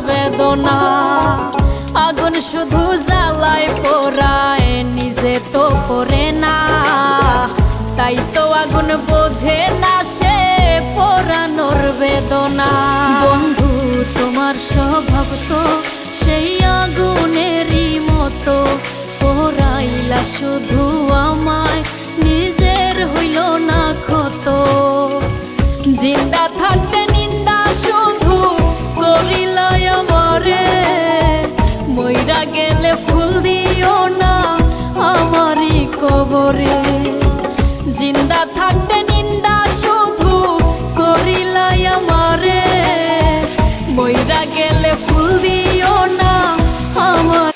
বেদনা। আগুন শুধু জ্বালায় পোড়ায়, নিজে তো পড়ে না, তাই তো আগুন বোঝে না সে পোড়ানোর বেদনা। বন্ধু তোমার স্বভাব তো সেই আগুনেরই মতো, পোড়াইলা শুধু আমায়, নিজের হইল না ক্ষত। জিন্দা থাকতে নিন্দা শুধু করিলাই আমারে, মইরা গেলে ফুল দিও না আমারই কবরে। জিন্দা থাকতে নিন্দা শুধু করিলাই আমারে, মইরা গেলে ফুল দিও না আমার